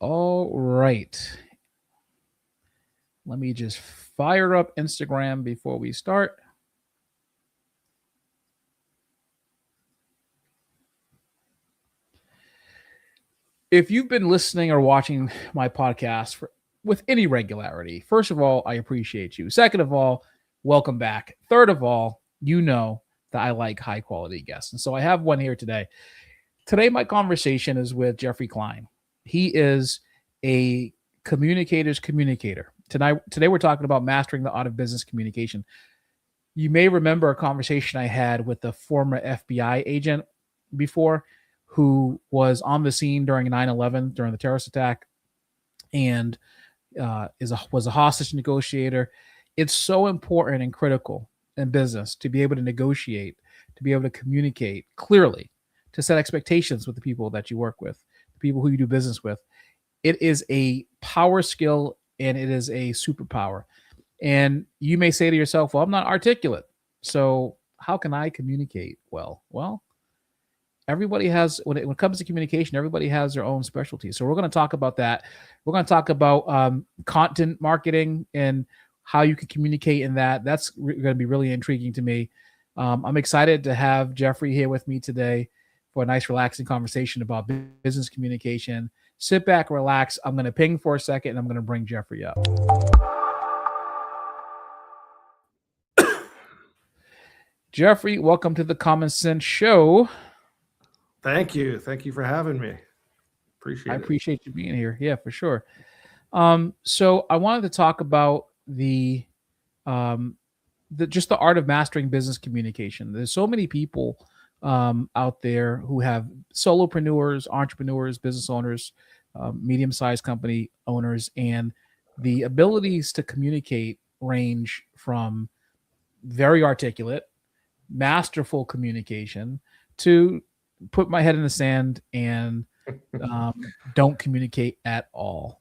All right. Let me just fire up Instagram before we start. If you've been listening or watching my podcast with any regularity, first of all, I appreciate you. Second of all, welcome back. Third of all, you know that I like high quality guests. And so I have one here today. Today, my conversation is with Jeffrey Klein. He is a communicator's communicator. Today we're talking about mastering the art of business communication. You may remember a conversation I had with a former FBI agent before who was on the scene during 9/11, during the terrorist attack, and was a hostage negotiator. It's so important and critical in business to be able to negotiate, to be able to communicate clearly, to set expectations with the people that you work with, the people who you do business with. It is a power skill and it is a superpower. And you may say to yourself, well, I'm not articulate. So how can I communicate well? Well, everybody has, when it comes to communication, everybody has their own specialty. So we're going to talk about that. We're going to talk about content marketing and how you can communicate in that. That's going to be really intriguing to me. I'm excited to have Jeffrey here with me today for a nice, relaxing conversation about business communication. Sit back, relax. I'm going to ping for a second, and I'm going to bring Jeffrey up. Jeffrey, welcome to the Common Sense Show. Thank you. Thank you for having me. I appreciate you being here. Yeah, for sure. So I wanted to talk about just the art of mastering business communication. There's so many people out there who have solopreneurs, entrepreneurs, business owners, medium-sized company owners, and the abilities to communicate range from very articulate, masterful communication to put my head in the sand and don't communicate at all.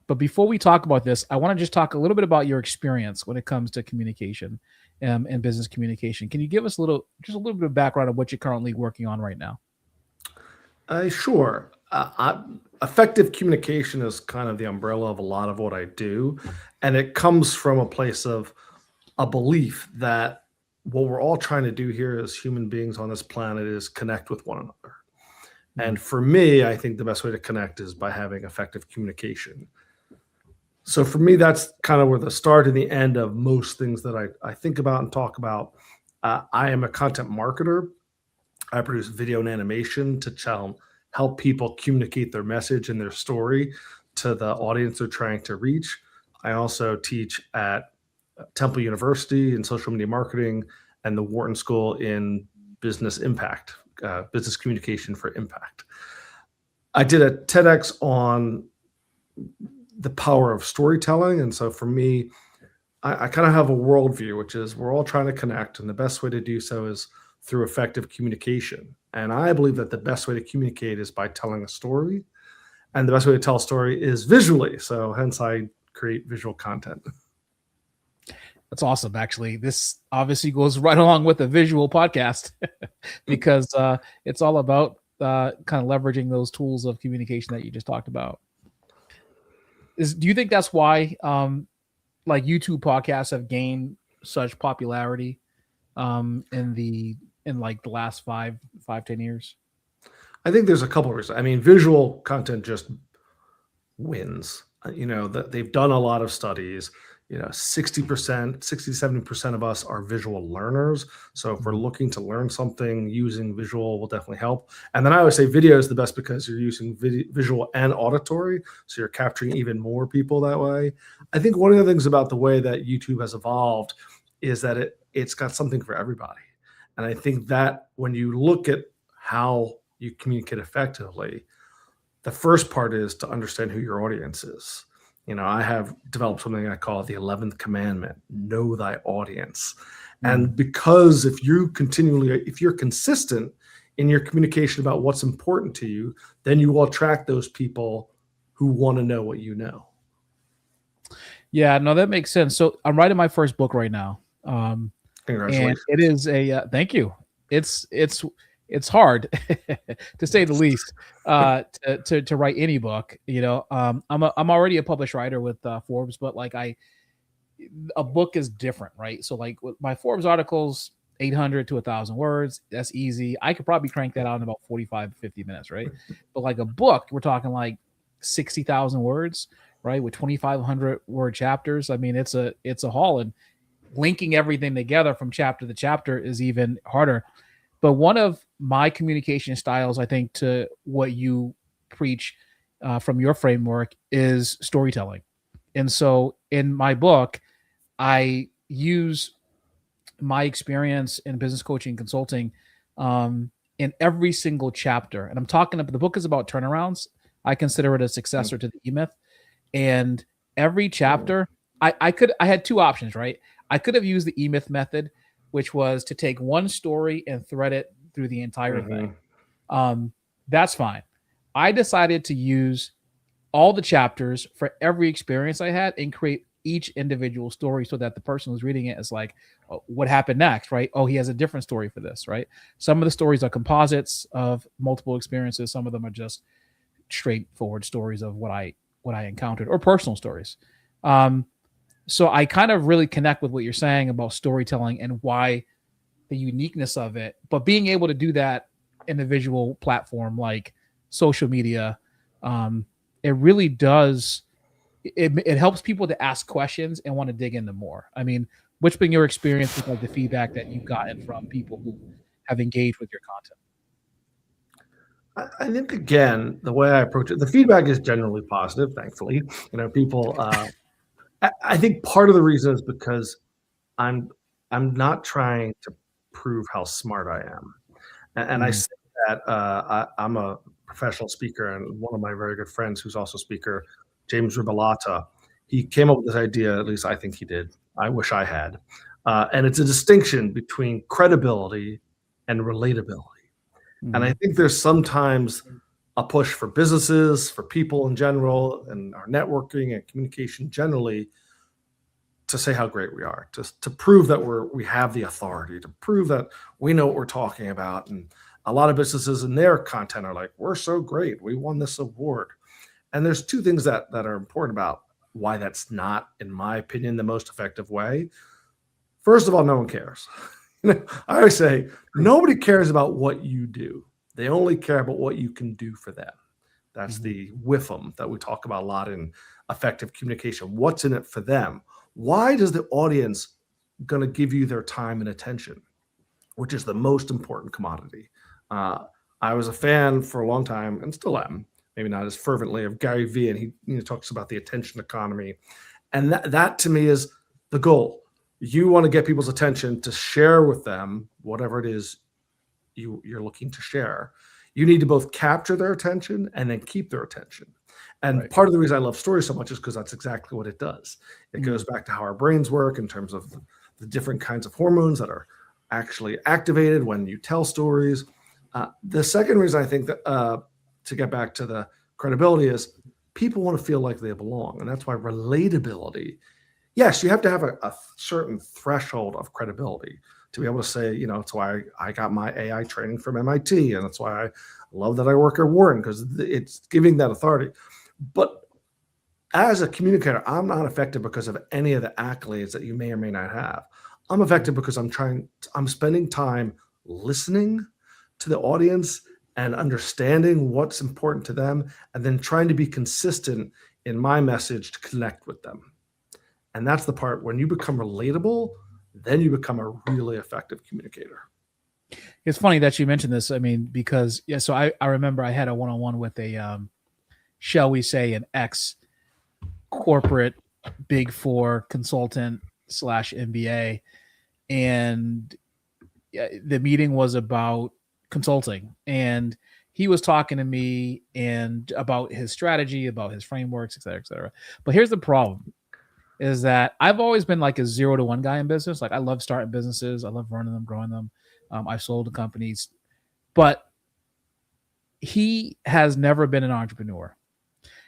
But before we talk about this, I want to just talk a little bit about your experience when it comes to communication and business communication. Can you give us just a little bit of background of what you're currently working on right now? Sure. Effective communication is kind of the umbrella of a lot of what I do. And it comes from a place of a belief that what we're all trying to do here as human beings on this planet is connect with one another. Mm-hmm. And for me, I think the best way to connect is by having effective communication. So for me, that's kind of where the start and the end of most things that I think about and talk about. I am a content marketer. I produce video and animation to help people communicate their message and their story to the audience they're trying to reach. I also teach at Temple University in social media marketing and the Wharton School in business impact, business communication for impact. I did a TEDx on the power of storytelling. And so for me, I kind of have a worldview, which is we're all trying to connect. And the best way to do so is through effective communication. And I believe that the best way to communicate is by telling a story. And the best way to tell a story is visually. So hence I create visual content. That's awesome. Actually, this obviously goes right along with the visual podcast because it's all about kind of leveraging those tools of communication that you just talked about. Do you think that's why like YouTube podcasts have gained such popularity in like the last 5-10 years? I think there's a couple of reasons. I mean, visual content just wins. They've done a lot of studies. 60%, 70% of us are visual learners. So if we're looking to learn something, using visual will definitely help. And then I always say video is the best because you're using visual and auditory. So you're capturing even more people that way. I think one of the things about the way that YouTube has evolved is that it's got something for everybody. And I think that when you look at how you communicate effectively, the first part is to understand who your audience is. I have developed something I call the 11th commandment, know thy audience. And because if you're consistent in your communication about what's important to you, then you will attract those people who want to know what you know. Yeah, no, that makes sense. So I'm writing my first book right now. Congratulations. And it is thank you. It's it's hard to say the least to write any book. I'm already a published writer with Forbes, but like a book is different, right? So like with my Forbes articles, 800 to 1,000 words, that's easy. I could probably crank that out in about 45 50 minutes, right? But like a book, we're talking like 60,000 words, right? With 2,500 word chapters. I mean, it's a haul, and linking everything together from chapter to chapter is even harder. But one of my communication styles, I think, to what you preach from your framework is storytelling. And so in my book, I use my experience in business coaching and consulting in every single chapter. And I'm talking about the book is about turnarounds. I consider it a successor to the E Myth. And every chapter, I had two options, right? I could have used the E Myth method, which was to take one story and thread it through the entire thing. That's fine. I decided to use all the chapters for every experience I had and create each individual story so that the person who's reading it is like, oh, what happened next, right? Oh, he has a different story for this, right? Some of the stories are composites of multiple experiences. Some of them are just straightforward stories of what I encountered, or personal stories. So I kind of really connect with what you're saying about storytelling and why the uniqueness of it, but being able to do that in a visual platform like social media, it really does. It helps people to ask questions and want to dig into more. I mean, what's been your experience with like the feedback that you've gotten from people who have engaged with your content? I think again, the way I approach it, the feedback is generally positive. Thankfully, people. I think part of the reason is because I'm not trying to prove how smart I am, and I say that I'm a professional speaker, and one of my very good friends, who's also a speaker, James Riballata, he came up with this idea. At least I think he did. I wish I had, and it's a distinction between credibility and relatability. And I think there's sometimes a push for businesses, for people in general, and our networking and communication generally, to say how great we are, just to prove that we have the authority, to prove that we know what we're talking about. And a lot of businesses in their content are like, we're so great, we won this award. And there's two things that are important about why that's not, in my opinion, the most effective way. First of all, no one cares. I always say, nobody cares about what you do. They only care about what you can do for them. That's the WIFM that we talk about a lot in effective communication. What's in it for them? Why does the audience going to give you their time and attention, which is the most important commodity? I was a fan for a long time, and still am, maybe not as fervently, of Gary Vee, and he talks about the attention economy. And that to me is the goal. You want to get people's attention to share with them whatever it is you're looking to share. You need to both capture their attention and then keep their attention. And part of the reason I love stories so much is because that's exactly what it does. It goes back to how our brains work in terms of the different kinds of hormones that are actually activated when you tell stories. The second reason I think that to get back to the credibility is people want to feel like they belong. And that's why relatability, yes, you have to have a certain threshold of credibility to be able to say, it's why I got my AI training from MIT. And that's why I love that I work at Warren, because it's giving that authority. But as a communicator, I'm not effective because of any of the accolades that you may or may not have. I'm effective because I'm spending time listening to the audience and understanding what's important to them, and then trying to be consistent in my message to connect with them. And that's the part, when you become relatable, then you become a really effective communicator. It's funny that you mentioned this. I mean, because so I remember I had a one-on-one with a, shall we say, an ex corporate Big Four consultant / MBA. And the meeting was about consulting, and he was talking to me and about his strategy, about his frameworks, et cetera, et cetera. But here's the problem, is that I've always been like a 0 to 1 guy in business. Like, I love starting businesses. I love running them, growing them. I've sold companies, but he has never been an entrepreneur.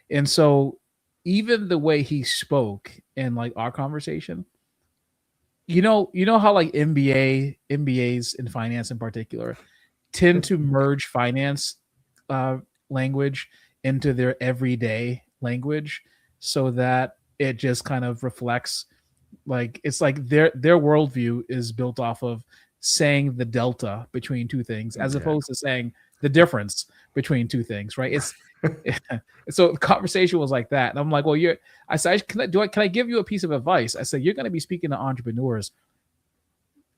And so even the way he spoke in like our conversation, you know how like MBAs in finance in particular tend to merge finance language into their everyday language so that it just kind of reflects, like, it's like their worldview is built off of saying the delta between two things as opposed to saying the difference between two things, right? It's so the conversation was like that, and I'm like, well, I said, can I give you a piece of advice? I said, you're going to be speaking to entrepreneurs.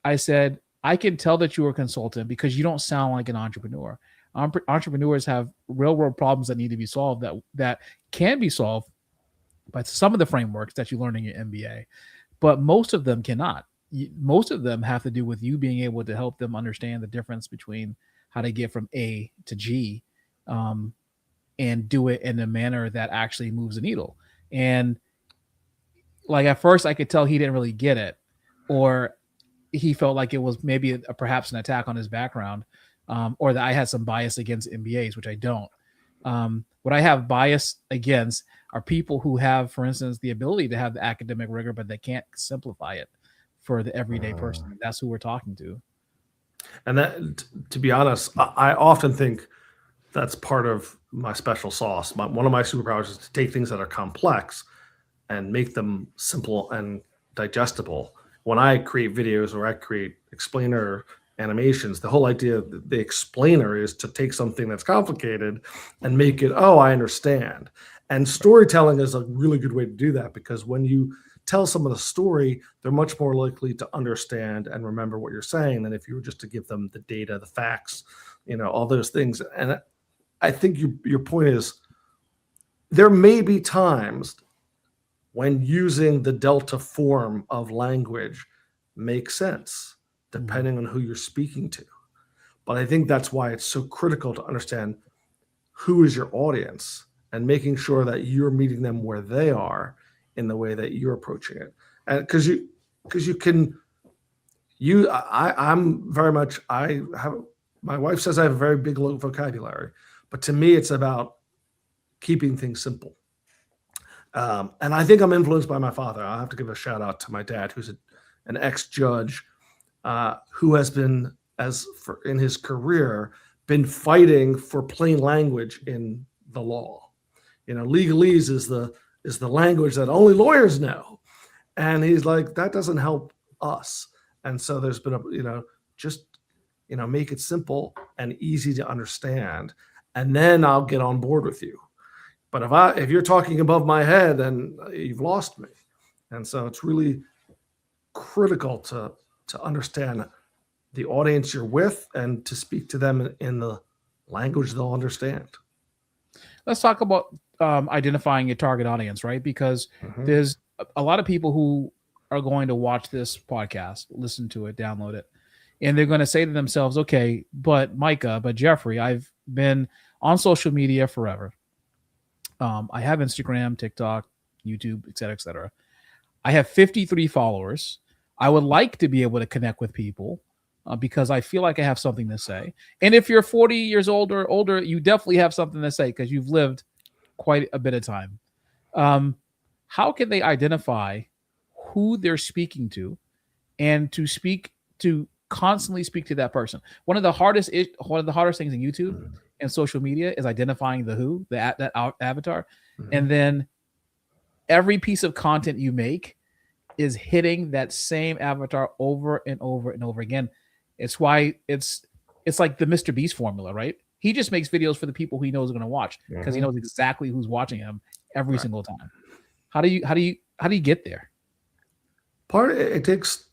I said, I can tell that you're a consultant because you don't sound like an entrepreneur. Entrepreneurs have real world problems that need to be solved, that can be solved by some of the frameworks that you learn in your MBA, but most of them cannot. Most of them have to do with you being able to help them understand the difference between how to get from A to G, and do it in a manner that actually moves the needle. And like at first, I could tell he didn't really get it, or he felt like it was maybe perhaps an attack on his background, or that I had some bias against MBAs, which I don't. What I have bias against are people who have, for instance, the ability to have the academic rigor, but they can't simplify it for the everyday person. That's who we're talking to. And that, to be honest, I often think that's part of my special sauce. One of my superpowers is to take things that are complex and make them simple and digestible. When I create videos or I create explainer animations, the whole idea of the explainer is to take something that's complicated and make it, oh, I understand. And storytelling is a really good way to do that, because when you tell someone a story, they're much more likely to understand and remember what you're saying than if you were just to give them the data, the facts, all those things. And I think your point is, there may be times when using the delta form of language makes sense, depending on who you're speaking to. But I think that's why it's so critical to understand who is your audience and making sure that you're meeting them where they are in the way that you're approaching it. And because you can, I'm very much, my wife says I have a very big vocabulary, but to me, it's about keeping things simple. And I think I'm influenced by my father. I have to give a shout out to my dad, who's an ex-judge, who has been, in his career, been fighting for plain language in the law. Legalese is the language that only lawyers know. And he's like, that doesn't help us. And so there's been make it simple and easy to understand. And then I'll get on board with you. But if you're talking above my head, then you've lost me. And so it's really critical to understand the audience you're with and to speak to them in the language they'll understand. Let's talk about identifying your target audience, right? Because there's a lot of people who are going to watch this podcast, listen to it, download it, and they're going to say to themselves, okay, but Jeffrey, I've been on social media forever. I have Instagram, TikTok, YouTube, et cetera, et cetera. I have 53 followers. I would like to be able to connect with people because I feel like I have something to say. And if you're 40 years old or older, you definitely have something to say because you've lived quite a bit of time. How can they identify who they're speaking to and to constantly speak to that person? One of the hardest things in YouTube and social media is identifying that avatar. And then every piece of content you make is hitting that same avatar over and over and over again. It's why it's like the Mr. Beast formula, right? He just makes videos for the people he knows are going to watch because he knows exactly who's watching him every single time. How do you get there? It takes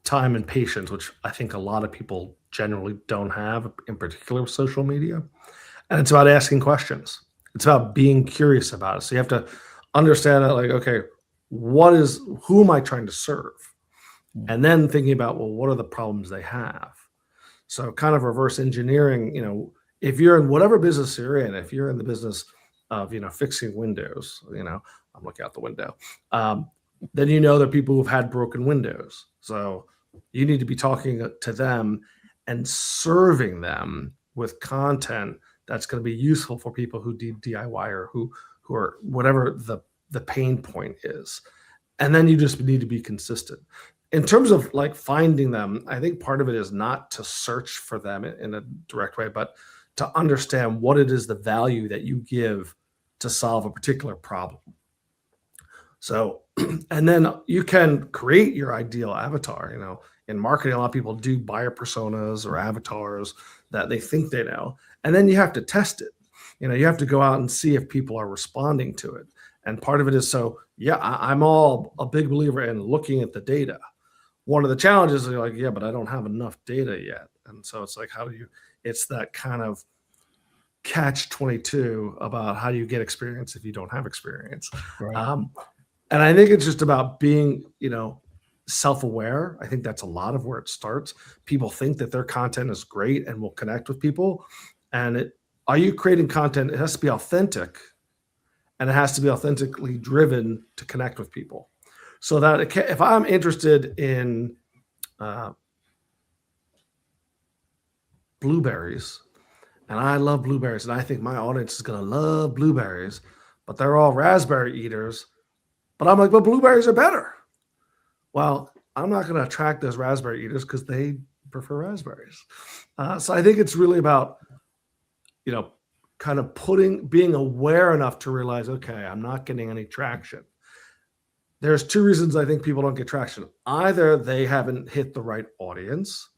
time and patience, which I think a lot of people generally don't have, in particular with social media. And it's about asking questions. It's about being curious about it. So you have to understand that, like, okay, who am I trying to serve? And then thinking about, well, what are the problems they have? So kind of reverse engineering, if you're in whatever business you're in, if you're in the business of, fixing windows, I'm looking out the window, then there are people who've had broken windows. So you need to be talking to them and serving them with content that's going to be useful for people who do DIY or who are whatever the pain point is. And then you just need to be consistent. in terms of like finding them, I think part of it is not to search for them in a direct way, but to understand what it is the value that you give to solve a particular problem. So, and then you can create your ideal avatar. In marketing, a lot of people do buyer personas or avatars that they think they know, and then you have to test it. You have to go out and see if people are responding to it. And part of it is I'm all a big believer in looking at the data. One of the challenges is like, yeah, but I don't have enough data yet. And so it's like, it's that kind of catch-22 about how you get experience if you don't have experience. Right. And I think it's just about being, self-aware. I think that's a lot of where it starts. People think that their content is great and will connect with people. And are you creating content? It has to be authentic, and it has to be authentically driven to connect with people. So that if I'm interested in blueberries, and I love blueberries, and I think my audience is going to love blueberries, but they're all raspberry eaters. But I'm like, but blueberries are better. Well, I'm not going to attract those raspberry eaters because they prefer raspberries. So I think it's really about, kind of being aware enough to realize, okay, I'm not getting any traction. There's two reasons I think people don't get traction. Either they haven't hit the right audience,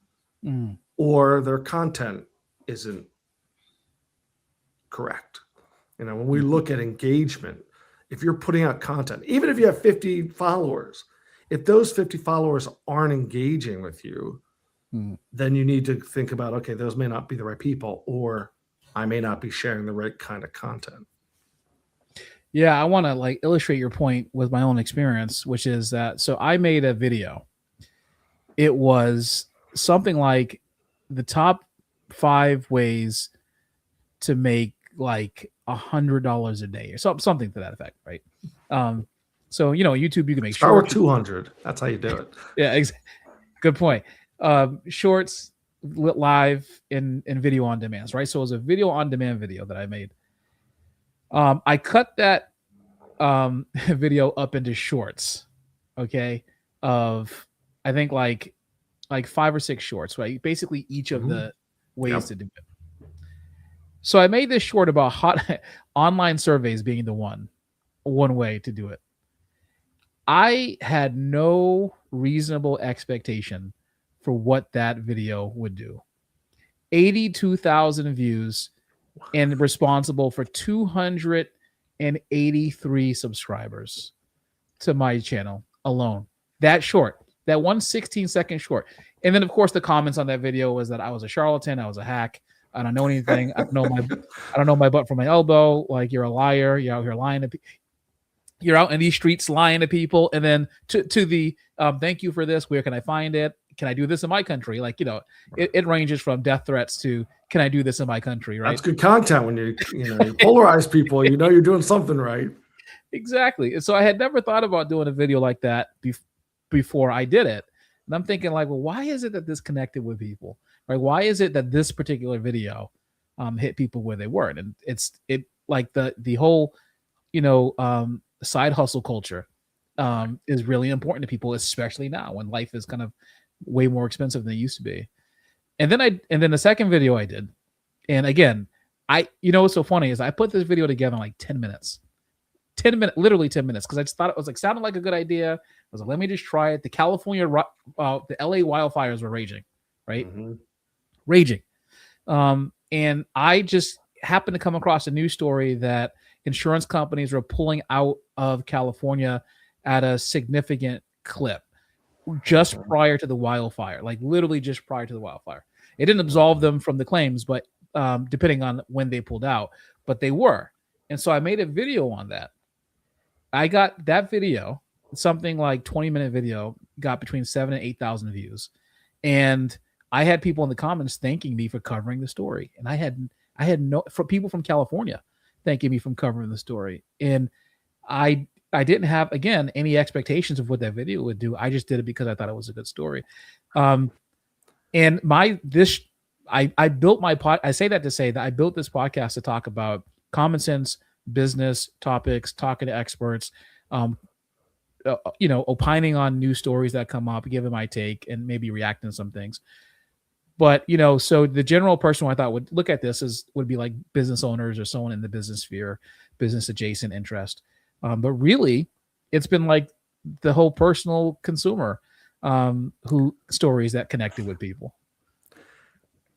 or their content isn't correct. When we look at engagement, if you're putting out content, even if you have 50 followers, if those 50 followers aren't engaging with you, then you need to think about, okay, those may not be the right people, or I may not be sharing the right kind of content. Yeah, I want to illustrate your point with my own experience, which is that, so I made a video. It was something like the top 5 ways to make $100 a day or something to that effect, right? So YouTube, you can make start with 200. That's how you do it. Yeah, good point. Shorts, live, and video on demands, right? So it was a video on demand video that I made. I cut that video up into shorts, okay, of I think like 5 or 6 shorts, right? Basically each of the ways to do it. So I made this short about hot online surveys being the one way to do it. I had no reasonable expectation for what that video would do. 82,000 views and responsible for 283 subscribers to my channel alone. That short, that 1 16-second short. And then, of course, the comments on that video was that I was a charlatan, I was a hack, I don't know anything. I don't know my butt from my elbow. Like, you're a liar. You're out here lying to people. You're out in these streets lying to people. And then to the thank you for this. Where can I find it? Can I do this in my country? It ranges from death threats to can I do this in my country? Right. That's good content when you polarize people. You're doing something right. Exactly. And so I had never thought about doing a video like that before I did it. And I'm thinking well, why is it that this connected with people? Right? Why is it that this particular video hit people where they weren't? And the whole, side hustle culture is really important to people, especially now when life is kind of way more expensive than it used to be. And then the second video I did, and again, what's so funny is I put this video together in 10 minutes. Literally 10 minutes, because I just thought it was sounded like a good idea. I was like, let me just try it. The the LA wildfires were raging, right? Mm-hmm. Raging. And I just happened to come across a news story that insurance companies were pulling out of California at a significant clip just prior to the wildfire, literally just prior to the wildfire. It didn't absolve them from the claims, but depending on when they pulled out, but they were. And so I made a video on that. I got that video, something like 20-minute video, got between 7,000 and 8,000 views. And I had people in the comments thanking me for covering the story. And I had for people from California thanking me for covering the story. And I didn't have, again, any expectations of what that video would do. I just did it because I thought it was a good story. And I built my I say that to say that I built this podcast to talk about common sense business topics, talking to experts, opining on news stories that come up, giving my take, and maybe reacting to some things. But so the general person who I thought would look at this would be like business owners or someone in the business sphere, business adjacent interest. But really, it's been like the whole personal consumer who stories that connected with people.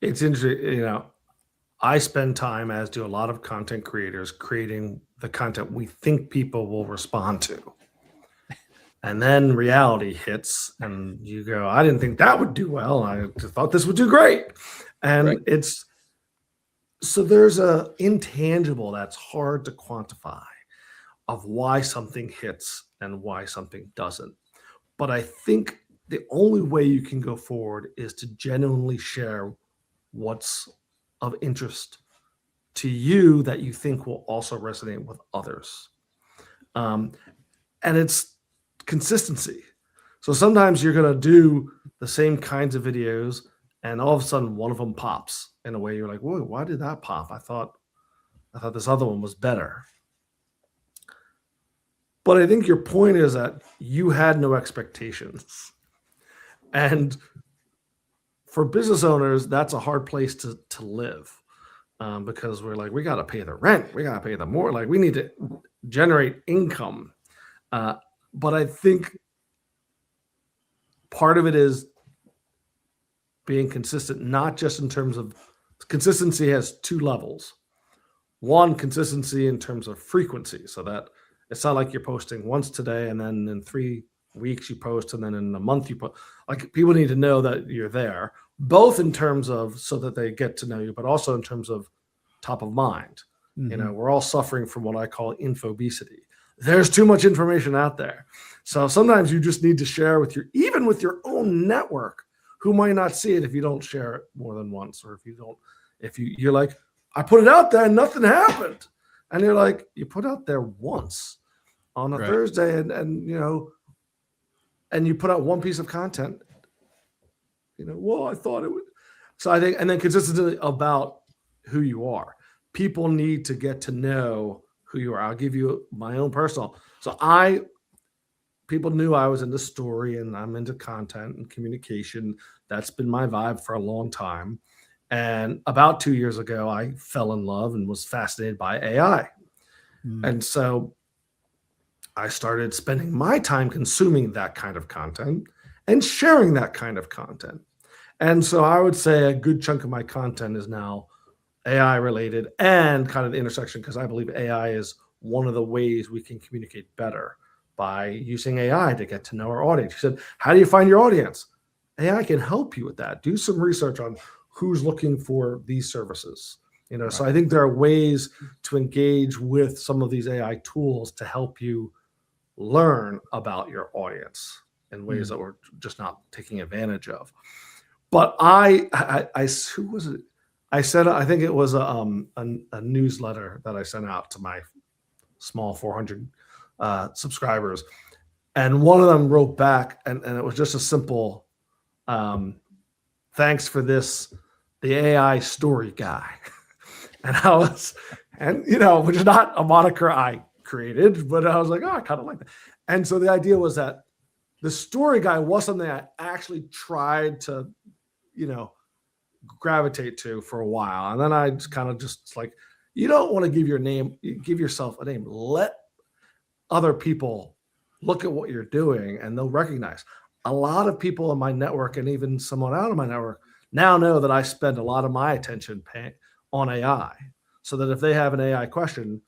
It's interesting. I spend time, as do a lot of content creators, creating the content we think people will respond to. And then reality hits, and you go, I didn't think that would do well. I just thought this would do great. And Right. so there's a intangible that's hard to quantify of why something hits and why something doesn't. But I think the only way you can go forward is to genuinely share what's of interest to you that you think will also resonate with others. And it's consistency. So sometimes you're going to do the same kinds of videos, and all of a sudden one of them pops in a way you're like, whoa, why did that pop? I thought this other one was better. But I think your point is that you had no expectations. And for business owners, that's a hard place to live, because we're like, we got to pay the rent. We got to pay the more. Like, we need to generate income. But I think part of it is being consistent, not just in terms of consistency has two levels. One, consistency in terms of frequency, so that it's not like you're posting once today and then in 3 weeks you post and then in a month you post. Like, people need to know that you're there, both in terms of so that they get to know you, but also in terms of top of mind. Mm-hmm. We're all suffering from what I call infobesity. There's too much information out there. So sometimes you just need to share even with your own network, who might not see it if you don't share it more than once, or you're like, I put it out there and nothing happened. And you're like, you put out there once on a Right. Thursday and you put out one piece of content, well, I thought it would. So I think, and then consistency about who you are. People need to get to know who you are. I'll give you my own personal. So people knew I was into story and I'm into content and communication. That's been my vibe for a long time. And about 2 years ago, I fell in love and was fascinated by AI. And so I started spending my time consuming that kind of content and sharing that kind of content. And so I would say a good chunk of my content is now AI related and kind of the intersection, because I believe AI is one of the ways we can communicate better by using AI to get to know our audience. You said, how do you find your audience? AI can help you with that. Do some research on who's looking for these services. Right. So I think there are ways to engage with some of these AI tools to help you learn about your audience in ways that we're just not taking advantage of. But who was it? I think it was a newsletter that I sent out to my small 400 subscribers. And one of them wrote back, and it was just a simple, thanks for this, the AI story guy. And which is not a moniker I created, but I was like, oh, I kind of like that. And so the idea was that the story guy was something I actually tried to, gravitate to for a while. And then I just like, you don't want to give yourself a name. Let other people look at what you're doing and they'll recognize. A lot of people in my network, and even someone out of my network, now know that I spend a lot of my attention on AI, so that if they have an AI question,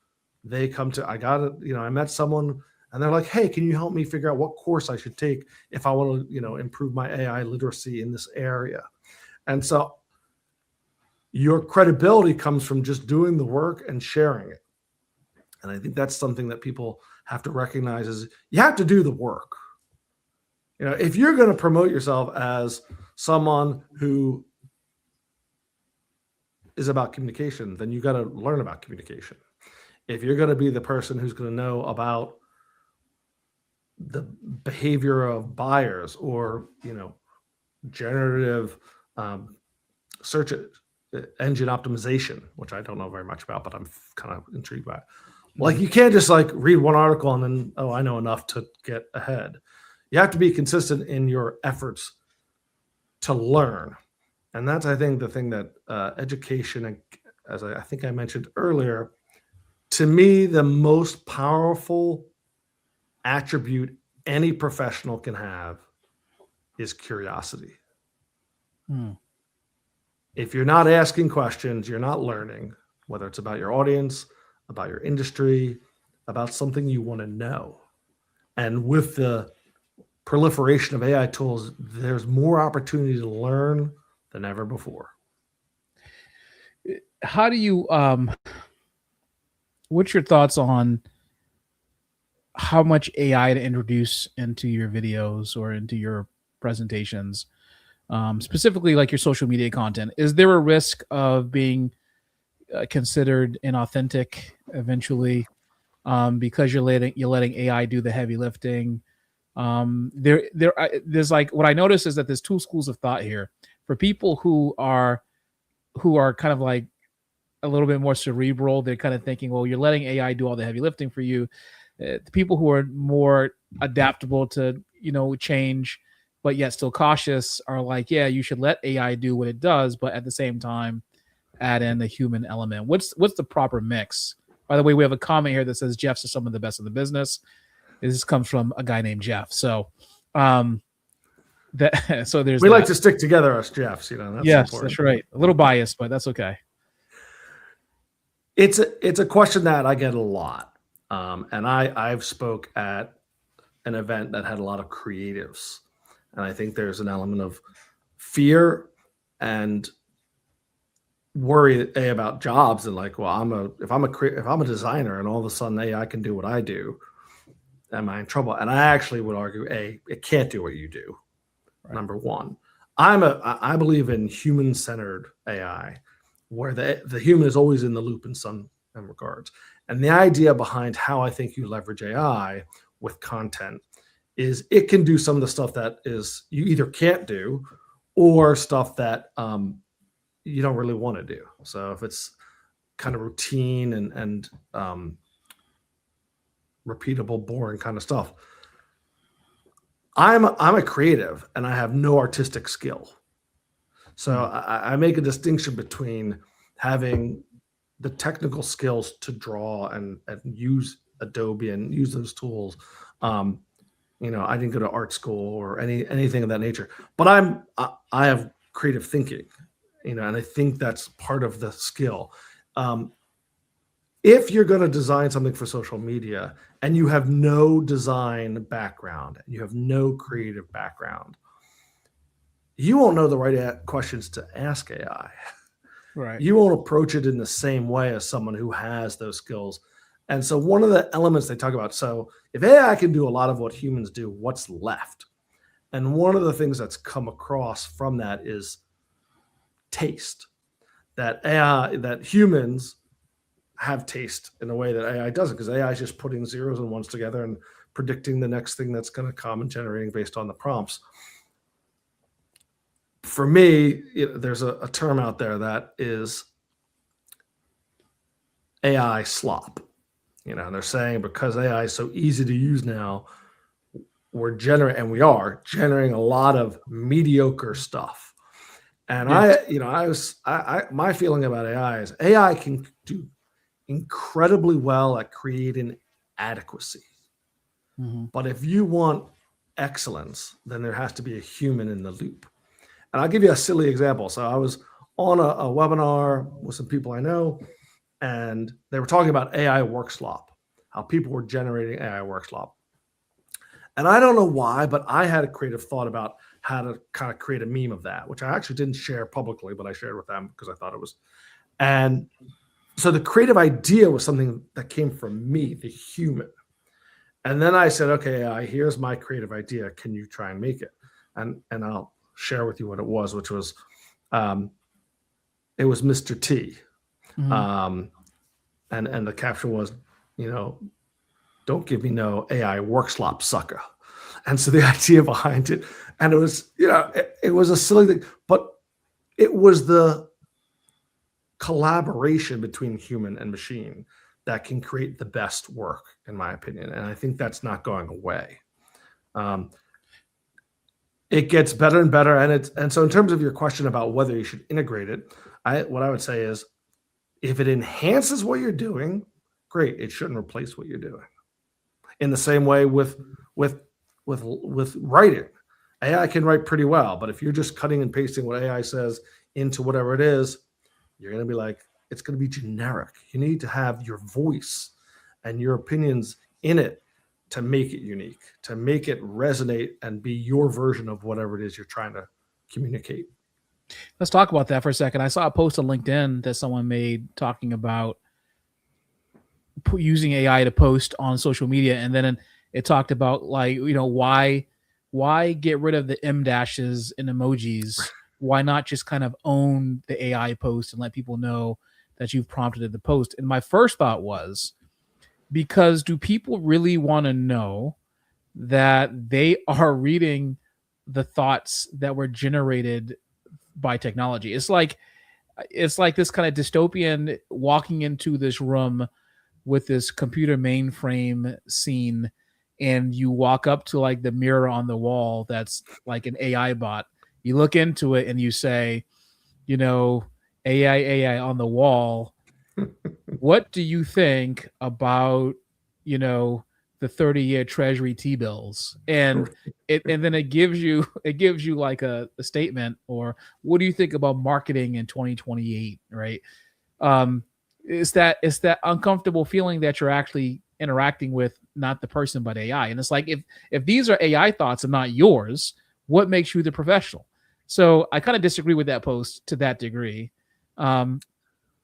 they come to, I met someone and they're like, hey, can you help me figure out what course I should take if I want to, improve my AI literacy in this area? And so your credibility comes from just doing the work and sharing it. And I think that's something that people have to recognize, is you have to do the work. If you're going to promote yourself as someone who is about communication, then you got to learn about communication. If you're going to be the person who's going to know about the behavior of buyers, or generative search engine optimization, which I don't know very much about, but I'm kind of intrigued by it. Like you can't just like read one article and then, oh, I know enough to get ahead. You have to be consistent in your efforts to learn. And that's, I think, the thing that education, and as I think I mentioned earlier, to me, the most powerful attribute any professional can have is curiosity. If you're not asking questions, you're not learning, whether it's about your audience, about your industry, about something you want to know. And with the proliferation of AI tools, there's more opportunity to learn than ever before. How do you what's your thoughts on how much AI to introduce into your videos or into your presentations, specifically like your social media content? Is there a risk of being considered inauthentic eventually, because you're letting AI do the heavy lifting? There's like, what I notice is that there's two schools of thought here. For people who are kind of like a little bit more cerebral, they're kind of thinking, well, you're letting AI do all the heavy lifting for you. The people who are more adaptable to change but yet still cautious are like, yeah, you should let AI do what it does, but at the same time add in the human element. What's the proper mix? By the way, we have a comment here that says Jeff's are some of the best in the business. This comes from a guy named Jeff. So so there's we like to stick together, us Jeffs, that's yes, important. That's right. A little biased, but that's okay. It's a question that I get a lot. And I've spoke at an event that had a lot of creatives. And I think there's an element of fear and worry about jobs, and like, well, if I'm a designer and all of a sudden AI can do what I do, am I in trouble? And I actually would argue, it can't do what you do. Right. Number one, I believe in human-centered AI, where the human is always in the loop in some regards. And the idea behind how I think you leverage AI with content is it can do some of the stuff that is you either can't do, or stuff that you don't really want to do. So if it's kind of routine and repeatable, boring kind of stuff, I'm a creative and I have no artistic skill. So I make a distinction between having the technical skills to draw and use Adobe and use those tools. I didn't go to art school or anything of that nature, but I have creative thinking, and I think that's part of the skill. If you're going to design something for social media and you have no design background and you have no creative background, you won't know the right questions to ask AI. Right. You won't approach it in the same way as someone who has those skills. And so one of the elements they talk about, so if AI can do a lot of what humans do, what's left? And one of the things that's come across from that is taste. That humans have taste in a way that AI doesn't, because AI is just putting zeros and ones together and predicting the next thing that's going to come and generating based on the prompts. For me, there's a term out there that is AI slop. And they're saying because AI is so easy to use now, we are generating a lot of mediocre stuff. And yes. My feeling about AI is AI can do incredibly well at creating adequacy. Mm-hmm. But if you want excellence, then there has to be a human in the loop. And I'll give you a silly example. So I was on a webinar with some people I know, and they were talking about AI work slop, how people were generating AI work slop. And I don't know why, but I had a creative thought about how to kind of create a meme of that, which I actually didn't share publicly, but I shared with them because I thought it was. And so the creative idea was something that came from me, the human. And then I said, okay, here's my creative idea. Can you try and make it? And I'll share with you what it was, which was, it was Mr. T. Mm-hmm. And the caption was, don't give me no AI work slop sucker. And so the idea behind it, and it was, it was a silly thing, but it was the collaboration between human and machine that can create the best work, in my opinion. And I think that's not going away. It gets better and better. And so in terms of your question about whether you should integrate it, what I would say is, if it enhances what you're doing, great. It shouldn't replace what you're doing. In the same way with writing, AI can write pretty well, but if you're just cutting and pasting what AI says into whatever it is, you're going to be like, it's going to be generic. You need to have your voice and your opinions in it to make it unique, to make it resonate and be your version of whatever it is you're trying to communicate. Let's talk about that for a second. I saw a post on LinkedIn that someone made talking about using AI to post on social media, and then it talked about, like, why get rid of the M dashes and emojis? Why not just kind of own the AI post and let people know that you've prompted the post? And my first thought was, because do people really want to know that they are reading the thoughts that were generated by technology? It's like this kind of dystopian walking into this room with this computer mainframe scene, and you walk up to like the mirror on the wall that's like an AI bot. You look into it and you say, AI on the wall, what do you think about, the 30-year Treasury T-bills? And then it gives you like a statement, or what do you think about marketing in 2028, right? It's that uncomfortable feeling that you're actually interacting with not the person but AI. And it's like, if these are AI thoughts and not yours, what makes you the professional? So I kind of disagree with that post to that degree. And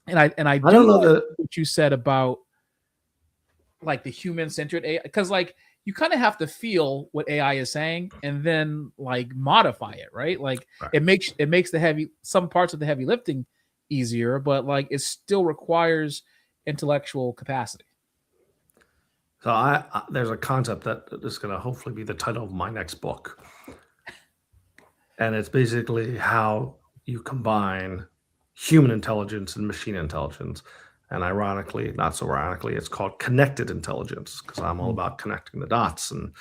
I don't know that what you said about like the human-centered AI, because like you kind of have to feel what AI is saying and then like modify it, right? Like right. It makes some parts of the heavy lifting easier, but like it still requires intellectual capacity. So there's a concept that is going to hopefully be the title of my next book. And it's basically how you combine human intelligence and machine intelligence. And ironically, not so ironically, it's called connected intelligence, because I'm all about connecting the dots. And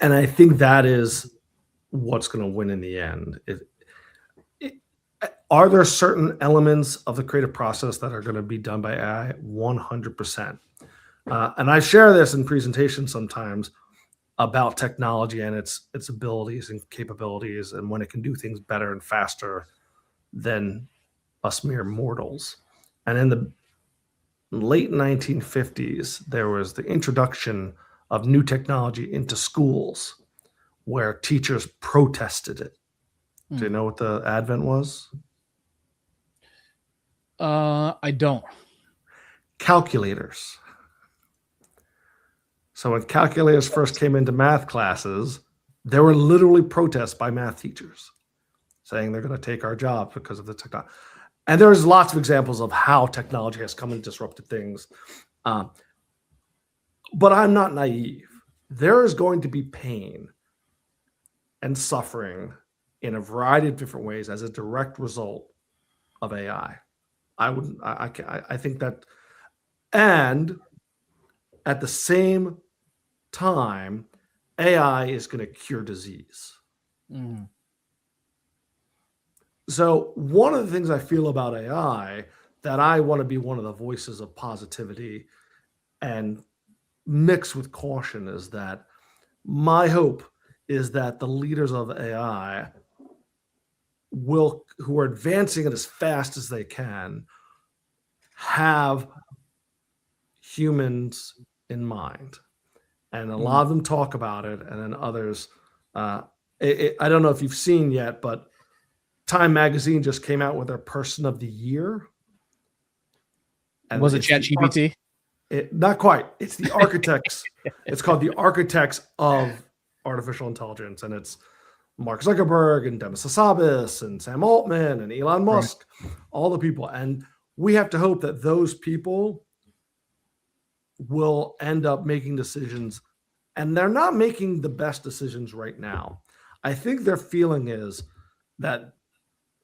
I think that is what's going to win in the end. Are there certain elements of the creative process that are going to be done by AI? 100%. And I share this in presentations sometimes about technology and its abilities and capabilities, and when it can do things better and faster than us mere mortals. And in the late 1950s, there was the introduction of new technology into schools where teachers protested it. Do you know what the advent was? I don't. Calculators. So when calculators first came into math classes, there were literally protests by math teachers saying they're going to take our jobs because of the technology. And there's lots of examples of how technology has come and disrupted things. But I'm not naive. There is going to be pain and suffering in a variety of different ways as a direct result of AI. I think that, and at the same time, AI is going to cure disease. Mm. So one of the things I feel about AI, that I want to be one of the voices of positivity and mixed with caution, is that my hope is that the leaders of AI who are advancing it as fast as they can, have humans in mind. And a lot of them talk about it, and then others, I don't know if you've seen yet, but Time Magazine just came out with their Person of the Year. And was it ChatGPT? Not quite. It's the architects. It's called the Architects of Artificial Intelligence, and it's Mark Zuckerberg and Demis Hassabis and Sam Altman and Elon Musk, all the people. And we have to hope that those people will end up making decisions, and they're not making the best decisions right now. I think their feeling is that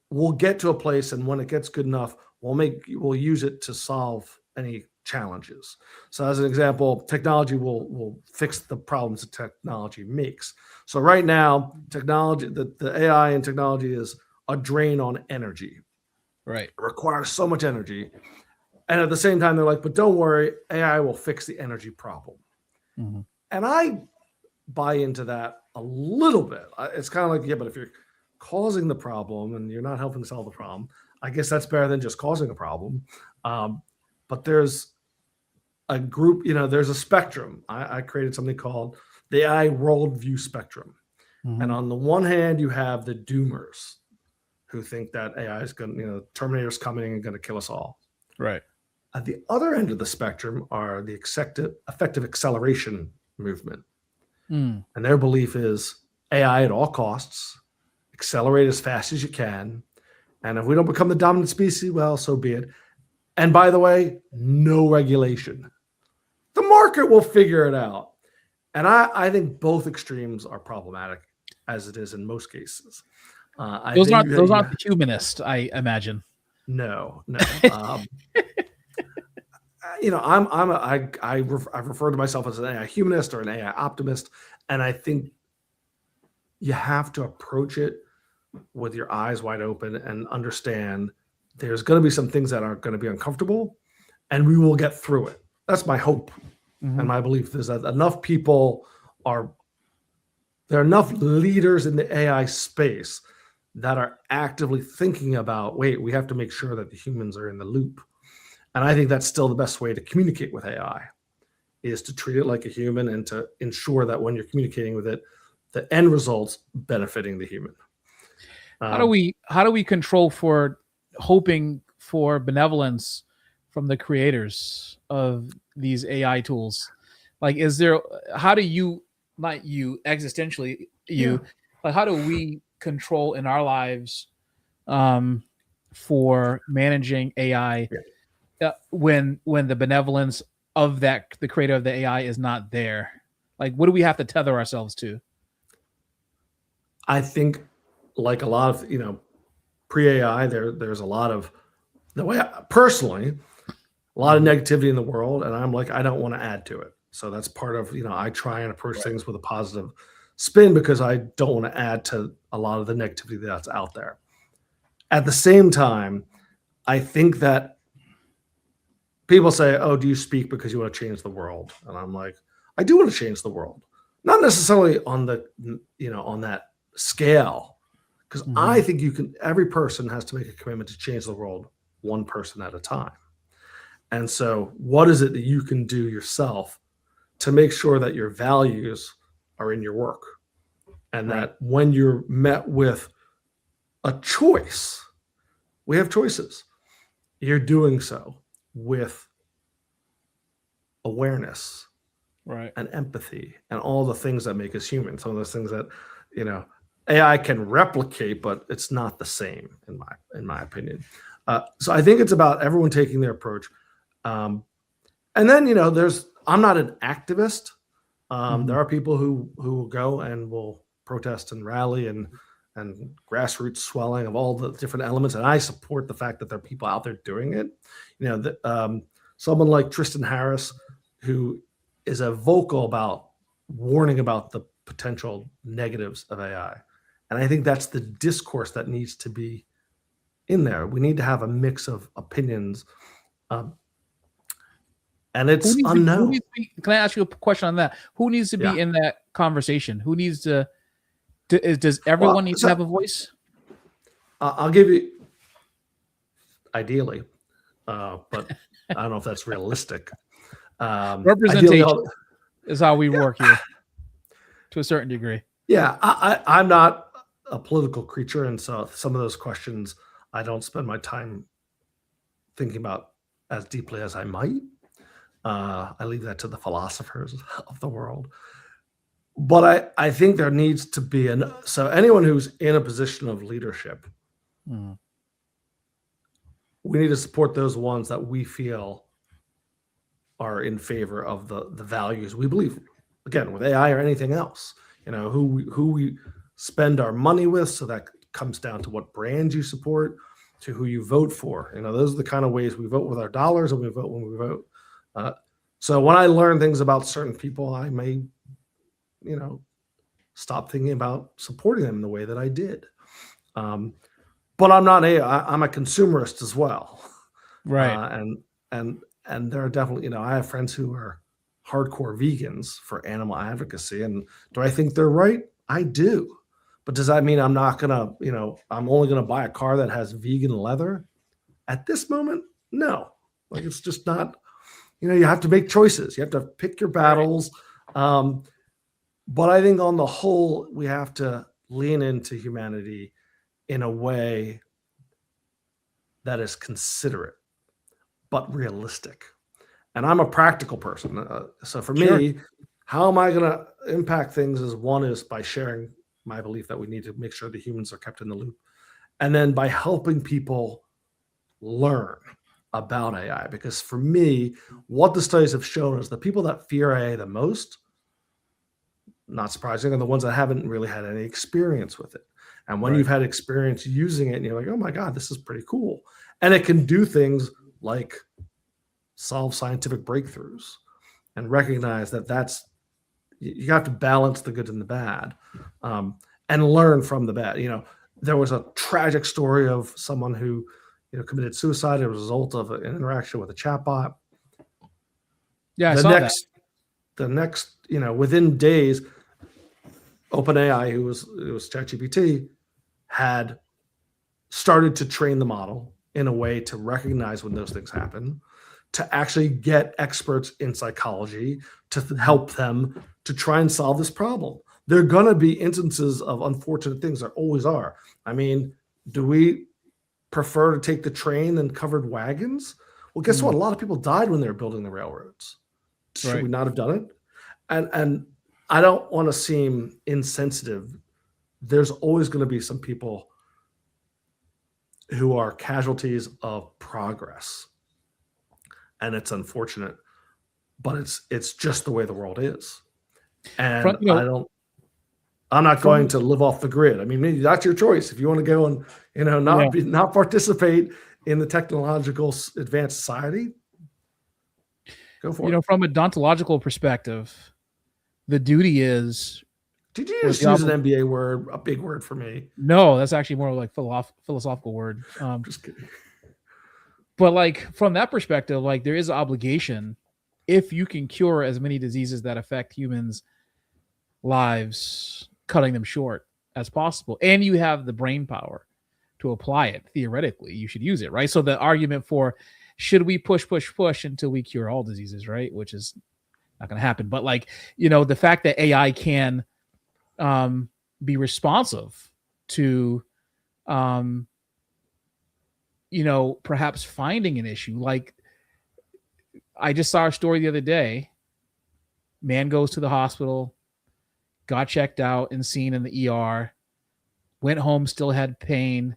we'll get to a place, and when it gets good enough, we'll use it to solve any challenges. So as an example, technology will fix the problems that technology makes. So right now, technology, the AI and technology is a drain on energy. Right. It requires so much energy. And at the same time, they're like, but don't worry, AI will fix the energy problem. Mm-hmm. And I buy into that a little bit. It's kind of like, yeah, but if you're causing the problem and you're not helping solve the problem, I guess that's better than just causing a problem. But there's a group, there's a spectrum. I created something called the AI worldview spectrum. Mm-hmm. And on the one hand, you have the doomers who think that AI is going to, Terminator's coming and going to kill us all. Right. At the other end of the spectrum are the effective acceleration movement. Mm. And their belief is AI at all costs, accelerate as fast as you can. And if we don't become the dominant species, well, so be it. And by the way, no regulation. The market will figure it out. And I think both extremes are problematic, as it is in most cases. Those aren't the humanist, I imagine. No. I've referred to myself as an AI humanist or an AI optimist, and I think you have to approach it with your eyes wide open and understand there's going to be some things that are going to be uncomfortable, and we will get through it. That's my hope and my belief is that enough people there are enough leaders in the AI space that are actively thinking about, wait, we have to make sure that the humans are in the loop. And I think that's still the best way to communicate with AI is to treat it like a human and to ensure that when you're communicating with it, the end result's benefiting the human. How do we control for hoping for benevolence from the creators of these AI tools? Like, how do you, not you existentially, like, how do we control in our lives for managing AI when the benevolence of the creator of the AI is not there? Like, what do we have to tether ourselves to? I think, like a lot of pre-AI, there's a lot of the way personally, a lot of negativity in the world, and I'm like, I don't want to add to it. So that's part of I try and approach things with a positive spin because I don't want to add to a lot of the negativity that's out there. At the same time, I think that people say, "Oh, do you speak because you want to change the world?" And I'm like, I do want to change the world, not necessarily on the on that scale, because I think every person has to make a commitment to change the world one person at a time. And so what is it that you can do yourself to make sure that your values are in your work and that when you're met with a choice, we have choices, you're doing so with awareness and empathy and all the things that make us human. Some of those things that AI can replicate, but it's not the same in my opinion. So I think it's about everyone taking their approach. And then I'm not an activist. There are people who will go and will protest and rally and grassroots swelling of all the different elements, and I support the fact that there are people out there doing it. Someone like Tristan Harris, who is a vocal about warning about the potential negatives of AI. And I think that's the discourse that needs to be in there. We need to have a mix of opinions. And it's unknown. Can I ask you a question on that? Who needs to be in that conversation? Who needs to, does everyone need to have a voice? I'll give you, ideally, but I don't know if that's realistic. Representation is how we work here to a certain degree. Yeah, I'm not a political creature, and so some of those questions I don't spend my time thinking about as deeply as I might. I leave that to the philosophers of the world. But I think there needs to be so anyone who's in a position of leadership, we need to support those ones that we feel are in favor of the values we believe. Again, with AI or anything else, who we spend our money with. So that comes down to what brands you support. to who you vote for. Those are the kind of ways we vote with our dollars, and we vote when we vote. So when I learn things about certain people, I may, stop thinking about supporting them in the way that I did. But I'm a consumerist as well. Right. And there are definitely, I have friends who are hardcore vegans for animal advocacy. And do I think they're right? I do. But does that mean I'm not going to, I'm only going to buy a car that has vegan leather? At this moment, no. Like, it's just not, you have to make choices. You have to pick your battles. But I think on the whole, we have to lean into humanity in a way that is considerate, but realistic. And I'm a practical person. So for me, how am I going to impact things is by sharing my belief that we need to make sure the humans are kept in the loop. And then by helping people learn about AI. Because for me, what the studies have shown is the people that fear AI the most, not surprising, are the ones that haven't really had any experience with it. And when you've had experience using it and you're like, oh my God, this is pretty cool. And it can do things like solve scientific breakthroughs, and recognize that you have to balance the good and the bad, and learn from the bad. There was a tragic story of someone who, committed suicide as a result of an interaction with a chatbot. Yeah, I saw that. The next, within days, OpenAI, it was ChatGPT, had started to train the model in a way to recognize when those things happen, to actually get experts in psychology to help them to try and solve this problem. There are going to be instances of unfortunate things. There always are. I mean, do we prefer to take the train than covered wagons? Well, guess what? A lot of people died when they were building the railroads. Should we not have done it? And I don't want to seem insensitive. There's always going to be some people who are casualties of progress. And it's unfortunate, but it's just the way the world is. And I'm not going to live off the grid. I mean, maybe that's your choice. If you want to go and, not participate in the technological advanced society, go for it. From a deontological perspective, the duty is. Did you just use an MBA word, a big word for me? No, that's actually more like philosophical word. Just kidding. But from that perspective, there is an obligation, if you can cure as many diseases that affect humans' lives, cutting them short as possible, and you have the brain power to apply it, theoretically, you should use it, right? So the argument for should we push until we cure all diseases, right? Which is not going to happen. But the fact that AI can be responsive to perhaps finding an issue. I just saw a story the other day. Man goes to the hospital, got checked out and seen in the ER, went home, still had pain,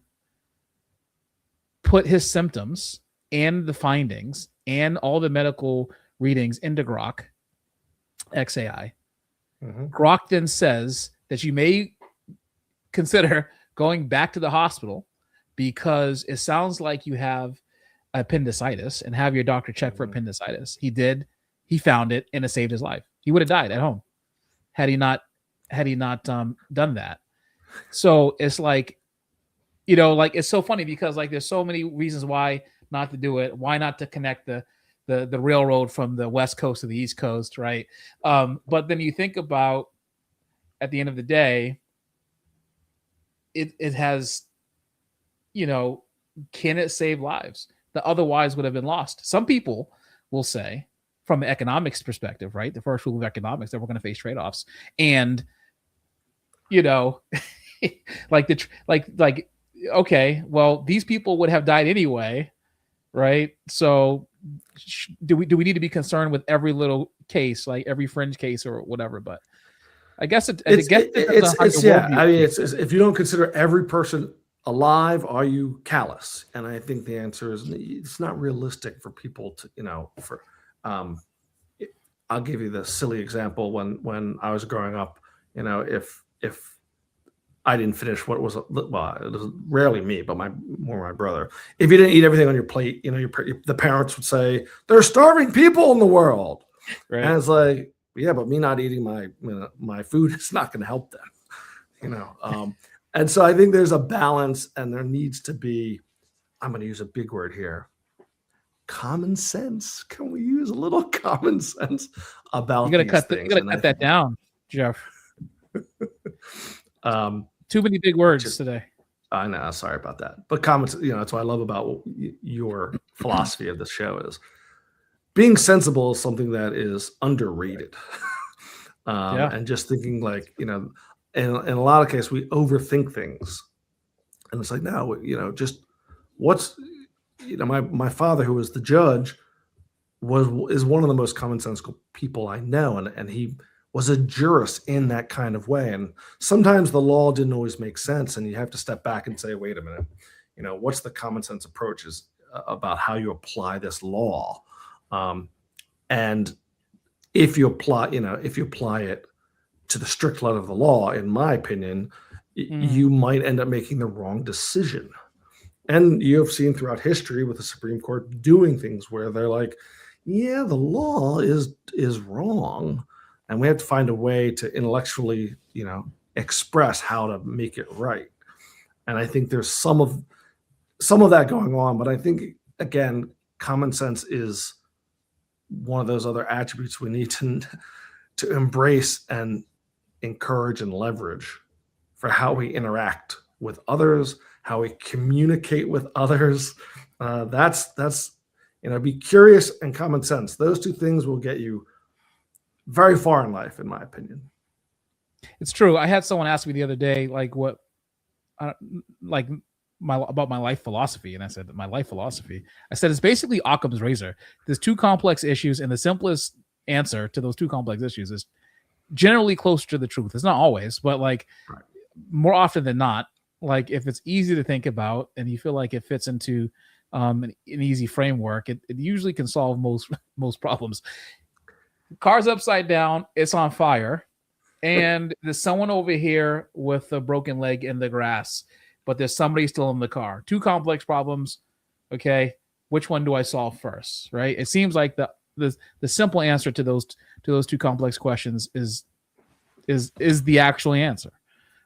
put his symptoms and the findings and all the medical readings into Grok, XAI. Grok then says that you may consider going back to the hospital because it sounds like you have appendicitis, and have your doctor check for appendicitis. He did. He found it, and it saved his life. He would have died at home had he not done that. So it's it's so funny because there's so many reasons why not to do it. Why not to connect the railroad from the West Coast to the East Coast, right? But then you think about, at the end of the day, it has, can it save lives that otherwise would have been lost? Some people will say, from an economics perspective, right, the first rule of economics, that we're going to face trade-offs, and okay, well, these people would have died anyway, right? So do we need to be concerned with every little case, like every fringe case or whatever? But I guess if you don't consider every person alive, are you callous? And I think the answer is it's not realistic for people to, I'll give you the silly example. When I was growing up, if I didn't finish what was, well, it was rarely me, but more my brother. If you didn't eat everything on your plate, the parents would say, "There's starving people in the world," Right. and it's like, yeah, but me not eating my food is not going to help them, And so I think there's a balance, and there needs to be. I'm going to use a big word here. Common sense. Can we use a little common sense about these things? You gotta cut that down, Jeff. Too many big words today. I know. Sorry about that. But comments, that's what I love about your philosophy of the show is being sensible is something that is underrated. And just thinking like, in a lot of cases, we overthink things. And it's like, no, just what's, my father, who was the judge, is one of the most commonsensical people I know. And he was a jurist in that kind of way. And sometimes the law didn't always make sense. And you have to step back and say, wait a minute, what's the common sense approaches about how you apply this law? And if you apply it to the strict letter of the law, in my opinion, you might end up making the wrong decision. And you have seen throughout history with the Supreme Court doing things where they're like, yeah, the law is wrong. And we have to find a way to intellectually, express how to make it right. And I think there's some of that going on. But I think, again, common sense is one of those other attributes we need to embrace and encourage and leverage for how we interact with others, how we communicate with others. That's be curious and common sense. Those two things will get you very far in life, in my opinion. It's true. I had someone ask me the other day, about my life philosophy. And I said, my life philosophy, I said, it's basically Occam's razor. There's two complex issues, and the simplest answer to those two complex issues is generally closer to the truth. It's not always, but more often than not, if it's easy to think about and you feel like it fits into an easy framework, it usually can solve most problems. Car's upside down, it's on fire, and there's someone over here with a broken leg in the grass, but there's somebody still in the car. Two complex problems. Okay, which one do I solve first? Right? It seems like the simple answer to those two complex questions is the actual answer.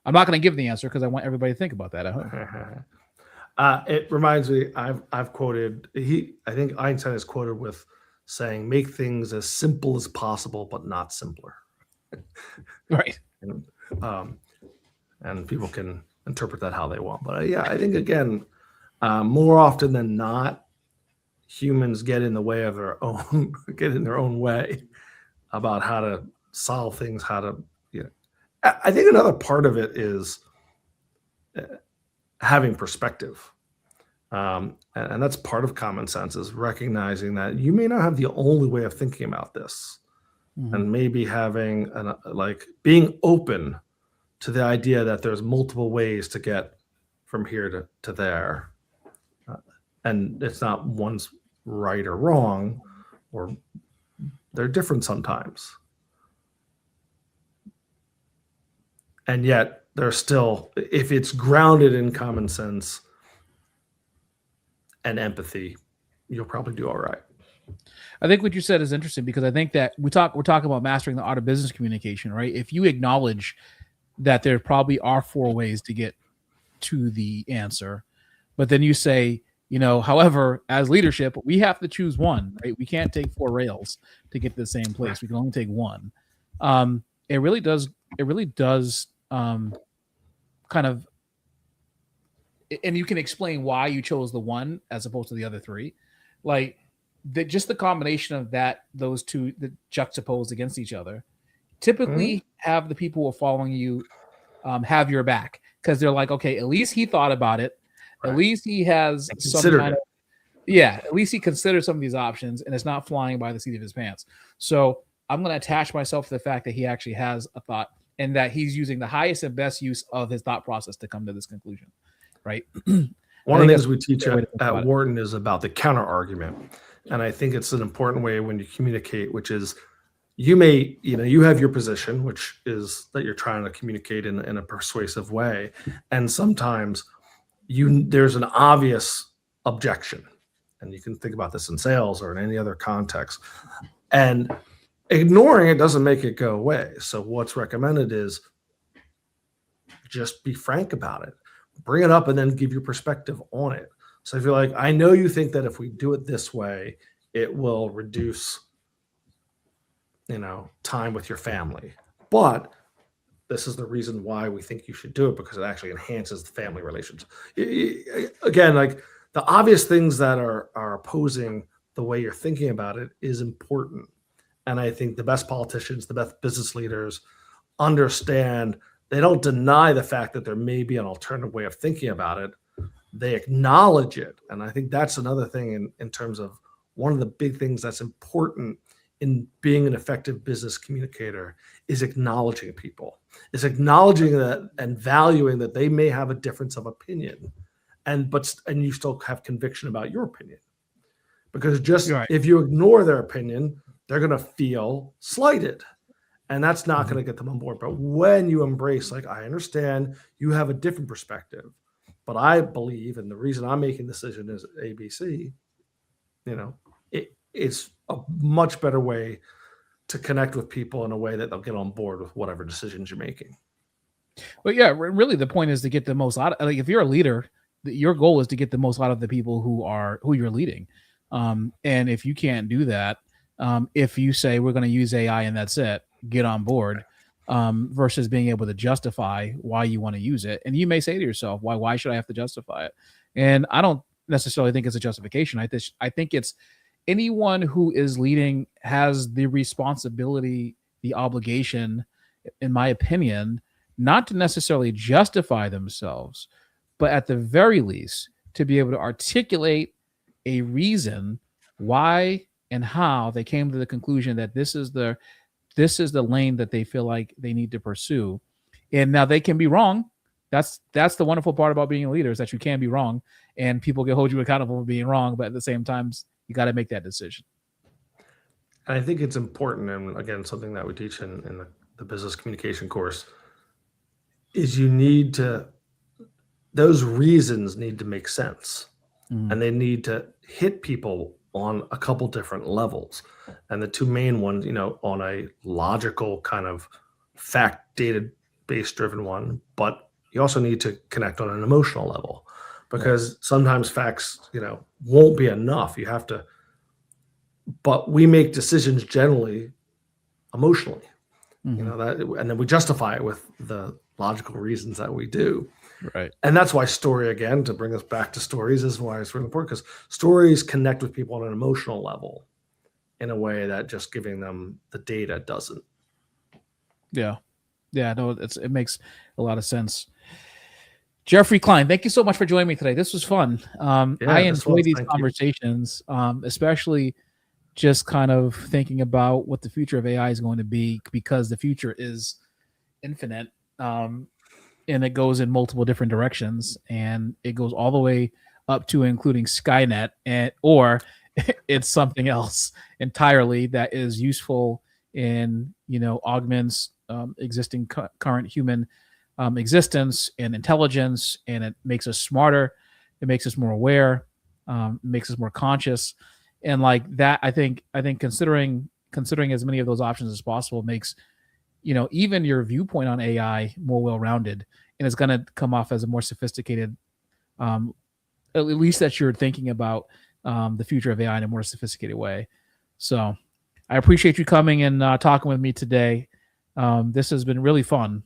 I'm not going to give the answer because I want everybody to think about that. I hope. It reminds me. I've quoted. I think Einstein is quoted with saying, "Make things as simple as possible, but not simpler." Right. And people can interpret that how they want. But I think again, more often than not, humans get in the way of get in their own way about how to solve things. I think another part of it is having perspective. And that's part of common sense, is recognizing that you may not have the only way of thinking about this, and maybe having being open to the idea that there's multiple ways to get from here to there. And it's not one's right or wrong, or they're different sometimes. And yet they're still, if it's grounded in common sense and empathy, you'll probably do all right. I think what you said is interesting, because I think that we're talking about mastering the art of business communication, right? If you acknowledge that there probably are 4 ways to get to the answer, but then you say, however, as leadership, we have to choose one, right? We can't take 4 rails to get to the same place. We can only take one. It really does kind of, and you can explain why you chose the one as opposed to the other 3. Just the combination of those two that juxtaposed against each other typically have the people who are following you have your back, because they're like, okay, at least he thought about it. Right. At least he has some kind of, at least he considered some of these options, and it's not flying by the seat of his pants. So I'm going to attach myself to the fact that he actually has a thought, and that he's using the highest and best use of his thought process to come to this conclusion. Right. One of the things we teach at Wharton is about the counter argument. And I think it's an important way when you communicate, which is you may, you have your position, which is that you're trying to communicate in a persuasive way. And sometimes there's an obvious objection. And you can think about this in sales or in any other context. And ignoring it doesn't make it go away. So what's recommended is just be frank about it. Bring it up and then give your perspective on it. So if you're like, I know you think that if we do it this way, it will reduce, time with your family. But this is the reason why we think you should do it, because it actually enhances the family relations. Again, like the obvious things that are opposing the way you're thinking about it is important. And I think the best politicians, the best business leaders understand. They don't deny the fact that there may be an alternative way of thinking about it. They acknowledge it. And I think that's another thing in terms of one of the big things that's important in being an effective business communicator is acknowledging people, is acknowledging that and valuing that they may have a difference of opinion, and you still have conviction about your opinion. Because if you ignore their opinion, they're going to feel slighted. And that's not going to get them on board. But when you embrace, like, I understand you have a different perspective, but I believe, and the reason I'm making the decision is ABC, it's a much better way to connect with people in a way that they'll get on board with whatever decisions you're making. Well, yeah, really the point is to get the most out of, like, if you're a leader, your goal is to get the most out of the people who you're leading. And if you can't do that, if you say we're going to use AI and that's it, get on board, versus being able to justify why you want to use it. And you may say to yourself, why should I have to justify it? And I don't necessarily think it's a justification. I think it's anyone who is leading has the responsibility, the obligation, in my opinion, not to necessarily justify themselves, but at the very least to be able to articulate a reason why and how they came to the conclusion that this is the lane that they feel like they need to pursue. And now they can be wrong. That's the wonderful part about being a leader, is that you can be wrong and people can hold you accountable for being wrong. But at the same time, you got to make that decision. And I think it's important, and again, something that we teach in the business communication course, is those reasons need to make sense. And they need to hit people on a couple different levels. And the two main ones, on a logical kind of fact data based driven one, but you also need to connect on an emotional level, because sometimes facts, won't be enough. You have to, but we make decisions generally emotionally, and then we justify it with the logical reasons that we do. Right. And that's why story, again, to bring us back to stories, is why it's really important, because stories connect with people on an emotional level in a way that just giving them the data doesn't. Yeah. Yeah, no, it makes a lot of sense. Jeffrey Klein, thank you so much for joining me today. This was fun. I enjoy these conversations, especially just kind of thinking about what the future of AI is going to be, because the future is infinite. And it goes in multiple different directions, and it goes all the way up to including Skynet, or it's something else entirely that is useful in, augments existing current human existence and intelligence, and it makes us smarter, it makes us more aware, makes us more conscious, and like that. I think considering as many of those options as possible makes even your viewpoint on AI more well-rounded, and it's going to come off as a more sophisticated, at least that you're thinking about the future of AI in a more sophisticated way. So I appreciate you coming and talking with me today. This has been really fun,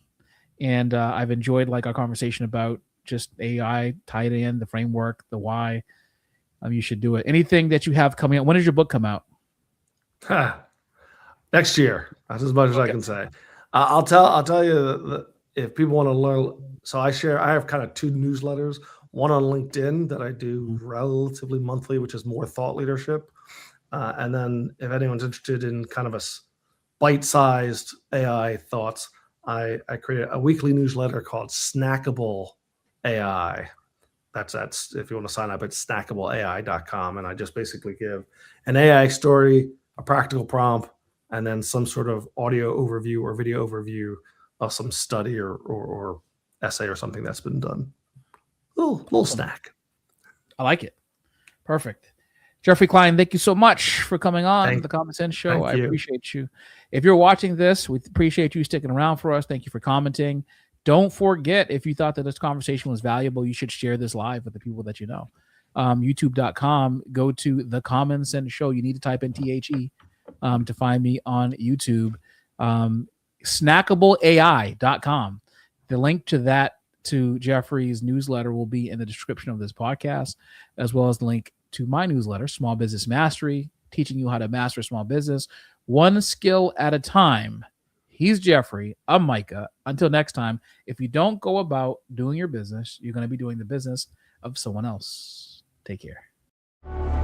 and I've enjoyed our conversation about just AI, tied in the framework, the why you should do it. Anything that you have coming out? When does your book come out? Next year. That's as much as I can say. I'll tell you that if people want to learn, so I have kind of two newsletters, one on LinkedIn that I do relatively monthly, which is more thought leadership. And then if anyone's interested in kind of a bite-sized AI thoughts, I create a weekly newsletter called Snackable AI. That's if you want to sign up, it's snackableai.com. And I just basically give an AI story, a practical prompt, and then some sort of audio overview or video overview of some study or essay or something that's been done. Little snack. I like it. Perfect. Jeffrey Klein, thank you so much for coming on the Common Sense Show. I appreciate you. If you're watching this, we appreciate you sticking around for us. Thank you for commenting. Don't forget, if you thought that this conversation was valuable, you should share this live with the people that you know. YouTube.com, go to The Common Sense Show. You need to type in THE to find me on YouTube. Snackableai.com. The link to that, to Jeffrey's newsletter, will be in the description of this podcast, as well as the link to my newsletter, Small Business Mastery, teaching you how to master small business one skill at a time. He's Jeffrey. I'm Micah. Until next time, if you don't go about doing your business, you're going to be doing the business of someone else. Take care.